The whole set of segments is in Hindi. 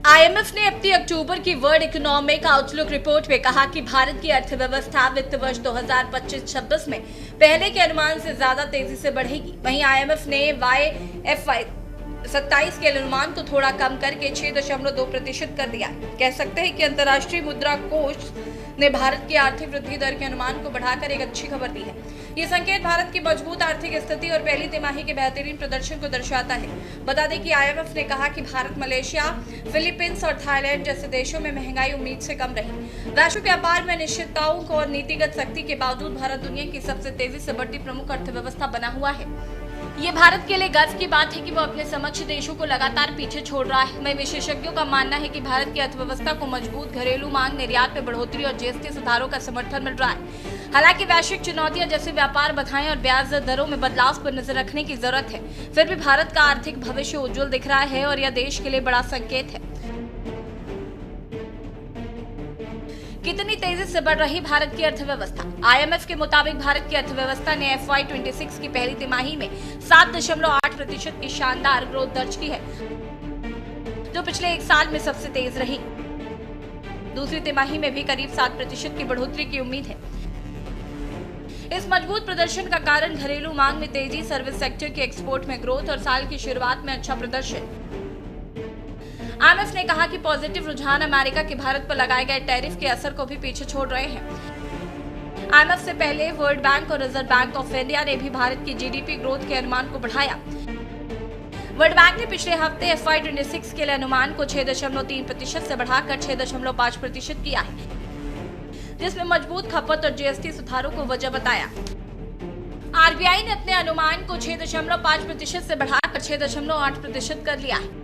आईएमएफ ने अपनी अक्टूबर की वर्ल्ड इकोनॉमिक आउटलुक रिपोर्ट में कहा कि भारत की अर्थव्यवस्था वित्त वर्ष 2025-26 में पहले के अनुमान से ज्यादा तेजी से बढ़ेगी। वहीं आईएमएफ ने YFY 27 के अनुमान को थोड़ा कम करके 6.2% कर दिया। कह सकते हैं कि अंतर्राष्ट्रीय मुद्रा कोष ने भारत की आर्थिक वृद्धि दर के अनुमान को बढ़ाकर एक अच्छी खबर दी है। ये संकेत भारत की मजबूत आर्थिक स्थिति और पहली तिमाही के बेहतरीन प्रदर्शन को दर्शाता है। बता दें कि आईएमएफ ने कहा कि भारत, मलेशिया, फिलीपींस और थाईलैंड जैसे देशों में महंगाई उम्मीद से कम रही। वैश्विक व्यापार में अनिश्चितताओं और नीतिगत सख्ती के बावजूद भारत दुनिया की सबसे तेजी से बढ़ती प्रमुख अर्थव्यवस्था बना हुआ है। ये भारत के लिए गर्व की बात है कि वो अपने समक्ष देशों को लगातार पीछे छोड़ रहा है। वहीं विशेषज्ञों का मानना है कि भारत की अर्थव्यवस्था को मजबूत घरेलू मांग, निर्यात में बढ़ोतरी और जीएसटी सुधारों का समर्थन मिल रहा है। हालांकि वैश्विक चुनौतियां जैसे व्यापार बाधाएं और ब्याज दरों में बदलाव पर नजर रखने की जरूरत है। फिर भी भारत का आर्थिक भविष्य उज्जवल दिख रहा है और यह देश के लिए बड़ा संकेत है। कितनी तेजी से बढ़ रही भारत की अर्थव्यवस्था। आईएमएफ के मुताबिक भारत की अर्थव्यवस्था ने FY 26 की पहली तिमाही में 7.8% की शानदार ग्रोथ दर्ज की है, जो पिछले एक साल में सबसे तेज रही। दूसरी तिमाही में भी करीब 7% की बढ़ोतरी की उम्मीद है। इस मजबूत प्रदर्शन का कारण घरेलू मांग में तेजी, सर्विस सेक्टर के एक्सपोर्ट में ग्रोथ और साल की शुरुआत में अच्छा प्रदर्शन। आईएमएफ ने कहा कि पॉजिटिव रुझान अमेरिका के भारत पर लगाए गए टैरिफ के असर को भी पीछे छोड़ रहे हैं। आईएमएफ से पहले वर्ल्ड बैंक और रिजर्व बैंक ऑफ इंडिया ने भी भारत की जीडीपी ग्रोथ के अनुमान को बढ़ाया। वर्ल्ड बैंक ने पिछले हफ्ते FY 26 के लिए अनुमान को 6.3% से बढ़ाकर 6.5% किया है, जिसमें मजबूत खपत और जीएसटी सुधारों को वजह बताया। आरबीआई ने अपने अनुमान को 6.5% से बढ़ाकर 6.8% कर लिया है।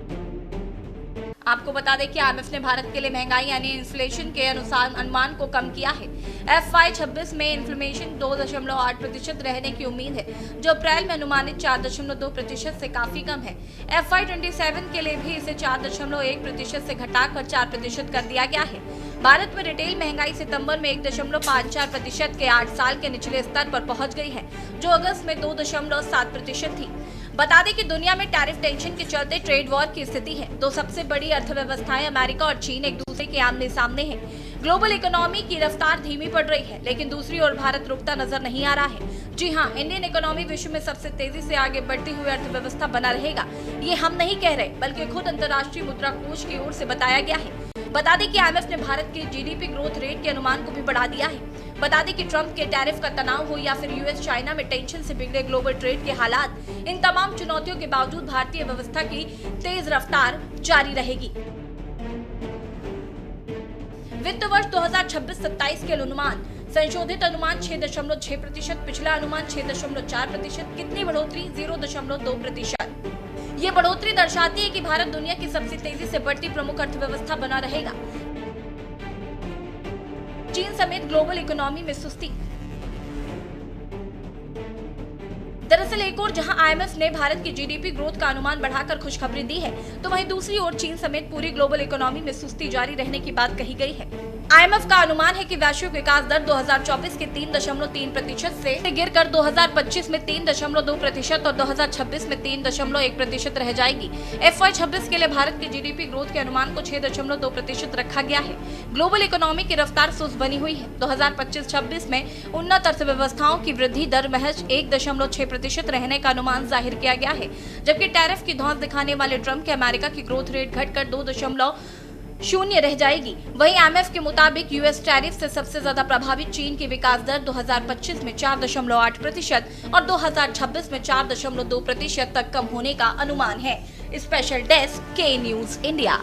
आपको बता दें कि आईएमएफ ने भारत के लिए महंगाई यानी इन्फ्लेशन के अनुसार अनुमान को कम किया है। FY 26 में इन्फ्लेशन 2.8% रहने की उम्मीद है, जो अप्रैल में अनुमानित 4.2% से काफी कम है। FY 27 के लिए भी इसे 4.1% से घटाकर 4% कर दिया गया है। भारत में रिटेल महंगाई सितंबर में 1.54% के 8 साल के निचले स्तर पर पहुंच गई है, जो अगस्त में 2.7% थी। बता दें कि दुनिया में टैरिफ टेंशन के चलते ट्रेड वॉर की स्थिति है। दो सबसे बड़ी अर्थव्यवस्थाएं अमेरिका और चीन एक दूसरे के आमने सामने हैं। ग्लोबल इकोनॉमी की रफ्तार धीमी पड़ रही है, लेकिन दूसरी ओर भारत रुकता नजर नहीं आ रहा है। जी हाँ, इंडियन इकोनॉमी विश्व में सबसे तेजी से आगे बढ़ती हुई अर्थव्यवस्था बना रहेगा। ये हम नहीं कह रहे, बल्कि खुद अंतर्राष्ट्रीय मुद्रा कोष की ओर से बताया गया है। बता दें कि आईएमएफ ने भारत के जीडीपी ग्रोथ रेट के अनुमान को भी बढ़ा दिया है। बता दें कि ट्रंप के टैरिफ का तनाव हो या फिर यूएस चाइना में टेंशन से बिगड़े ग्लोबल ट्रेड के हालात, इन तमाम चुनौतियों के बावजूद भारतीय व्यवस्था की तेज रफ्तार जारी रहेगी। वित्त वर्ष 2026-27 के अनुमान संशोधित अनुमान 6.6%, पिछला अनुमान 6.4%। कितनी बढ़ोतरी? 0.2%। ये बढ़ोतरी दर्शाती है कि भारत दुनिया की सबसे तेजी से बढ़ती प्रमुख अर्थव्यवस्था बना रहेगा। चीन समेत ग्लोबल इकोनॉमी में सुस्ती। दरअसल एक ओर जहां आईएमएफ ने भारत की जीडीपी ग्रोथ का अनुमान बढ़ाकर खुशखबरी दी है, तो वहीं दूसरी ओर चीन समेत पूरी ग्लोबल इकोनॉमी में सुस्ती जारी रहने की बात कही गई है। आईएमएफ का अनुमान है कि वैश्विक विकास दर 2024 के 3.3% से गिरकर 2025 में 3.2% और 2026 में 3.1% रह जाएगी। FY 26 के लिए भारत की जीडीपी ग्रोथ के अनुमान को 6.2% रखा गया है। ग्लोबल इकोनॉमी की रफ्तार सुस्त बनी हुई है। 2025-26 में उन्नत अर्थव्यवस्थाओं की वृद्धि दर महज 1.6% रहने का अनुमान जाहिर किया गया है, जबकि टैरिफ की धौंस दिखाने वाले ट्रंप के अमेरिका की ग्रोथ रेट घटकर 2.0 रह जाएगी। वहीं आईएमएफ के मुताबिक यूएस टैरिफ से सबसे ज्यादा प्रभावित चीन की विकास दर 2025 में 4.8% और 2026 में 4.2% तक कम होने का अनुमान है। स्पेशल डेस्क, के न्यूज इंडिया।